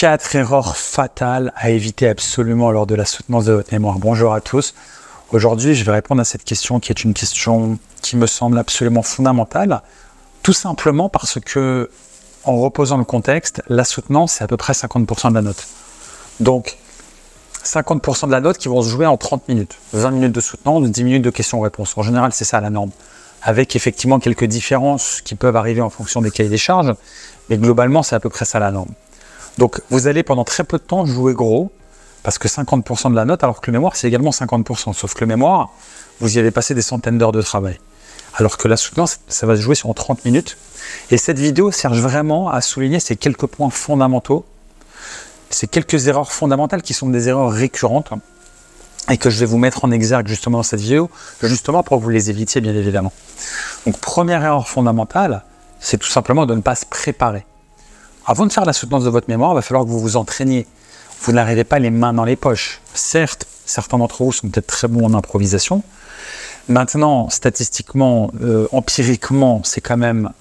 4 erreurs fatales à éviter absolument lors de la soutenance de votre mémoire. Bonjour à tous. Aujourd'hui, je vais répondre à cette question qui est une question qui me semble absolument fondamentale, tout simplement parce que, en reposant le contexte, la soutenance, c'est à peu près 50% de la note. Donc, 50% de la note qui vont se jouer en 30 minutes. 20 minutes de soutenance, 10 minutes de questions-réponses. En général, c'est ça la norme. Avec effectivement quelques différences qui peuvent arriver en fonction des cahiers des charges, mais globalement, c'est à peu près ça la norme. Donc, vous allez pendant très peu de temps jouer gros, parce que 50% de la note, alors que le mémoire, c'est également 50%. Sauf que le mémoire, vous y avez passé des centaines d'heures de travail. Alors que la soutenance, ça va se jouer sur 30 minutes. Et cette vidéo sert vraiment à souligner ces quelques points fondamentaux, ces quelques erreurs fondamentales qui sont des erreurs récurrentes et que je vais vous mettre en exergue justement dans cette vidéo, justement pour que vous les évitiez bien évidemment. Donc, première erreur fondamentale, c'est tout simplement de ne pas se préparer. Avant de faire la soutenance de votre mémoire, il va falloir que vous vous entraîniez. Vous n'arrivez pas les mains dans les poches. Certes, certains d'entre vous sont peut-être très bons en improvisation. Maintenant, statistiquement, empiriquement, c'est quand même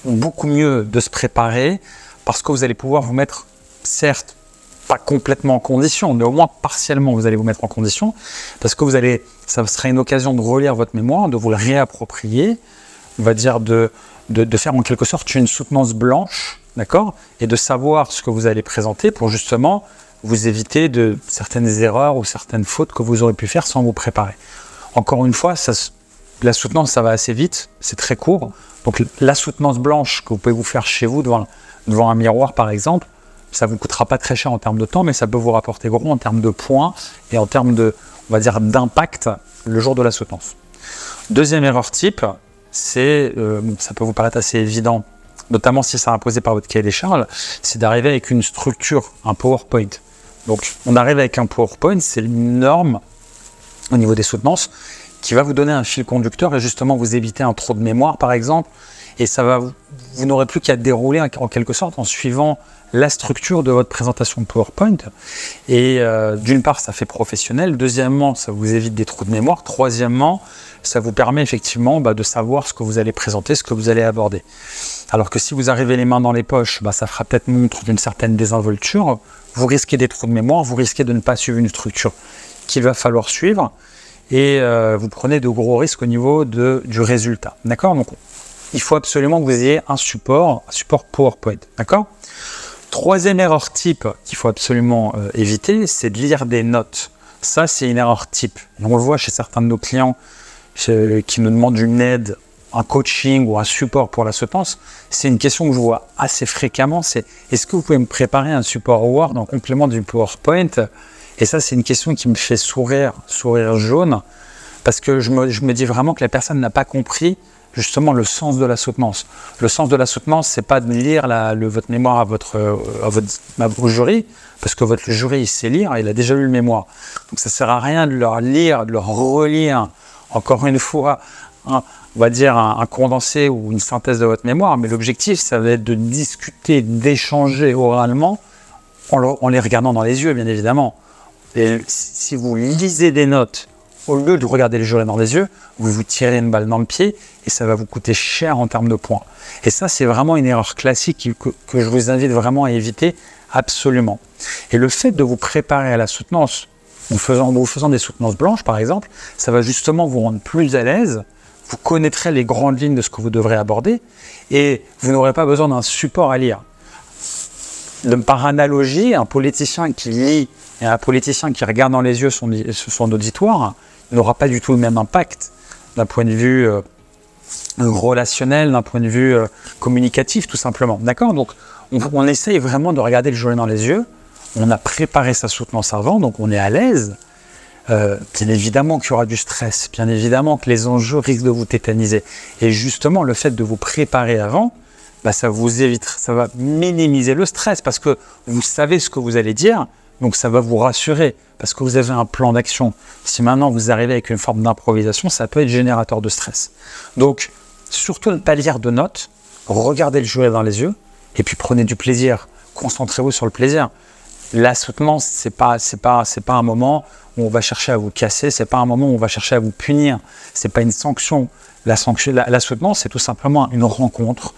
beaucoup mieux de se préparer parce que vous allez pouvoir vous mettre, certes, pas complètement en condition, mais au moins partiellement, vous allez vous mettre en condition parce que ça sera une occasion de relire votre mémoire, de vous le réapproprier, on va dire de faire en quelque sorte une soutenance blanche, d'accord, et de savoir ce que vous allez présenter pour justement vous éviter de certaines erreurs ou certaines fautes que vous aurez pu faire sans vous préparer. Encore une fois, la soutenance, ça va assez vite, c'est très court. Donc la soutenance blanche que vous pouvez vous faire chez vous devant un miroir par exemple, ça ne vous coûtera pas très cher en termes de temps, mais ça peut vous rapporter gros en termes de points et en termes de, on va dire, d'impact le jour de la soutenance. Deuxième erreur type, c'est, ça peut vous paraître assez évident, notamment si c'est imposé par votre cahier des charges, c'est d'arriver avec une structure, un PowerPoint. Donc, on arrive avec un PowerPoint, c'est une norme au niveau des soutenances qui va vous donner un fil conducteur et justement vous éviter un trou de mémoire, par exemple. Et vous n'aurez plus qu'à dérouler en quelque sorte en suivant la structure de votre présentation de PowerPoint. Et d'une part, ça fait professionnel. Deuxièmement, ça vous évite des trous de mémoire. Troisièmement, ça vous permet effectivement de savoir ce que vous allez présenter, ce que vous allez aborder. Alors que si vous arrivez les mains dans les poches, ça fera peut-être montre d'une certaine désinvolture. Vous risquez des trous de mémoire, vous risquez de ne pas suivre une structure qu'il va falloir suivre. Et vous prenez de gros risques au niveau du résultat. D'accord? Donc, il faut absolument que vous ayez un support PowerPoint. D'accord? Troisième erreur type qu'il faut absolument éviter, c'est de lire des notes. Ça, c'est une erreur type. Et on le voit chez certains de nos clients qui nous demandent une aide, un coaching ou un support pour la soutenance. C'est une question que je vois assez fréquemment, c'est est-ce que vous pouvez me préparer un support Word en complément du PowerPoint? Et ça, c'est une question qui me fait sourire jaune, parce que je me dis vraiment que la personne n'a pas compris justement le sens de la soutenance. Le sens de la soutenance, c'est pas de lire votre mémoire à votre jury, parce que votre jury, il sait lire, il a déjà lu le mémoire. Donc ça sert à rien de leur lire, de leur relire, encore une fois, on va dire un condensé ou une synthèse de votre mémoire, mais l'objectif, ça va être de discuter, d'échanger oralement, en les regardant dans les yeux, bien évidemment. Et si vous lisez des notes, au lieu de regarder le jury dans les yeux, vous vous tirez une balle dans le pied et ça va vous coûter cher en termes de points. Et ça, c'est vraiment une erreur classique que je vous invite vraiment à éviter absolument. Et le fait de vous préparer à la soutenance, en vous faisant des soutenances blanches par exemple, ça va justement vous rendre plus à l'aise, vous connaîtrez les grandes lignes de ce que vous devrez aborder et vous n'aurez pas besoin d'un support à lire. Par analogie, un politicien qui lit et un politicien qui regarde dans les yeux son auditoire n'aura pas du tout le même impact d'un point de vue relationnel, d'un point de vue communicatif tout simplement. D'accord? Donc on essaye vraiment de regarder le jury dans les yeux. On a préparé sa soutenance avant, donc on est à l'aise. Bien évidemment qu'il y aura du stress, bien évidemment que les enjeux risquent de vous tétaniser. Et justement, le fait de vous préparer avant, ça vous évite, ça va minimiser le stress parce que vous savez ce que vous allez dire, donc ça va vous rassurer parce que vous avez un plan d'action. Si maintenant vous arrivez avec une forme d'improvisation, ça peut être générateur de stress. Donc, surtout ne pas lire de notes, regardez le jury dans les yeux et puis prenez du plaisir. Concentrez-vous sur le plaisir. La soutenance, c'est pas un moment où on va chercher à vous casser, c'est pas un moment où on va chercher à vous punir, c'est pas une sanction. La soutenance, c'est tout simplement une rencontre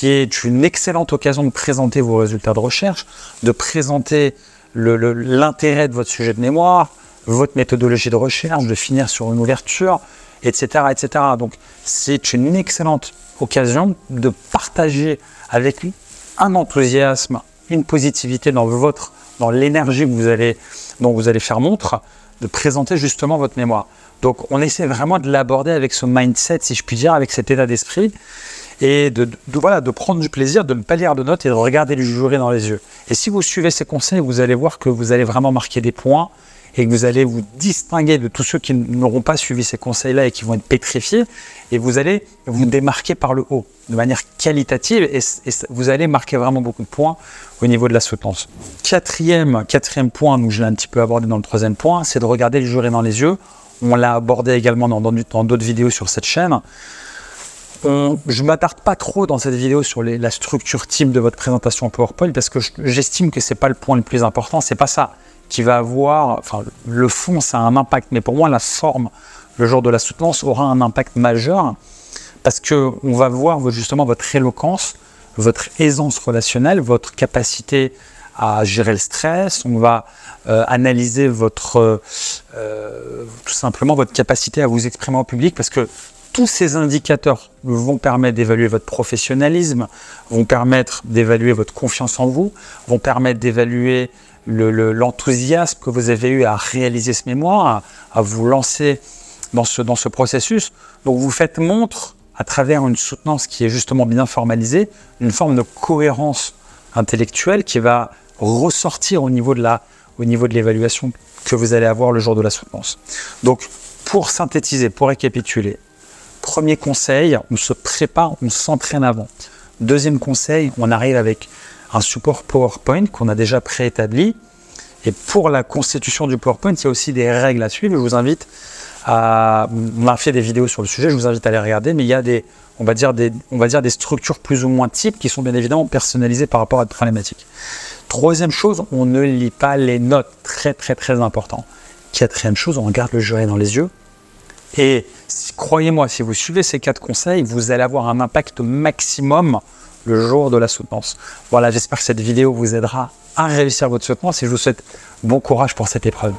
qui est une excellente occasion de présenter vos résultats de recherche, de présenter l'intérêt de votre sujet de mémoire, votre méthodologie de recherche, de finir sur une ouverture, etc. etc. Donc, c'est une excellente occasion de partager avec un enthousiasme, une positivité dans l'énergie dont vous allez faire montre, de présenter justement votre mémoire. Donc, on essaie vraiment de l'aborder avec ce mindset, si je puis dire, avec cet état d'esprit, et de prendre du plaisir, de ne pas lire de notes et de regarder le jury dans les yeux. Et si vous suivez ces conseils, vous allez voir que vous allez vraiment marquer des points et que vous allez vous distinguer de tous ceux qui n'auront pas suivi ces conseils-là et qui vont être pétrifiés, et vous allez vous démarquer par le haut, de manière qualitative, et vous allez marquer vraiment beaucoup de points au niveau de la soutenance. Quatrième point, donc je l'ai un petit peu abordé dans le troisième point, c'est de regarder le jury dans les yeux. On l'a abordé également dans d'autres vidéos sur cette chaîne. Je ne m'attarde pas trop dans cette vidéo sur la structure type de votre présentation PowerPoint parce que j'estime que ce n'est pas le point le plus important, c'est pas ça qui va avoir, enfin le fond ça a un impact, mais pour moi la forme le jour de la soutenance aura un impact majeur parce qu'on va voir justement votre éloquence, votre aisance relationnelle, votre capacité à gérer le stress, on va analyser tout simplement votre capacité à vous exprimer en public parce que tous ces indicateurs vont permettre d'évaluer votre professionnalisme, vont permettre d'évaluer votre confiance en vous, vont permettre d'évaluer l'enthousiasme que vous avez eu à réaliser ce mémoire, à vous lancer dans ce processus. Donc vous faites montre à travers une soutenance qui est justement bien formalisée, une forme de cohérence intellectuelle qui va ressortir au niveau de l'évaluation que vous allez avoir le jour de la soutenance. Donc pour synthétiser, pour récapituler, premier conseil, on se prépare, on s'entraîne avant. Deuxième conseil, on arrive avec un support PowerPoint qu'on a déjà préétabli. Et pour la constitution du PowerPoint, il y a aussi des règles à suivre. Je vous invite à... On a fait des vidéos sur le sujet, je vous invite à les regarder, mais il y a on va dire des structures plus ou moins types qui sont bien évidemment personnalisées par rapport à votre problématique. Troisième chose, on ne lit pas les notes. Très, très, très important. Quatrième chose, on regarde le jury dans les yeux. Et croyez-moi, si vous suivez ces 4 conseils, vous allez avoir un impact maximum le jour de la soutenance. Voilà, j'espère que cette vidéo vous aidera à réussir votre soutenance et je vous souhaite bon courage pour cette épreuve.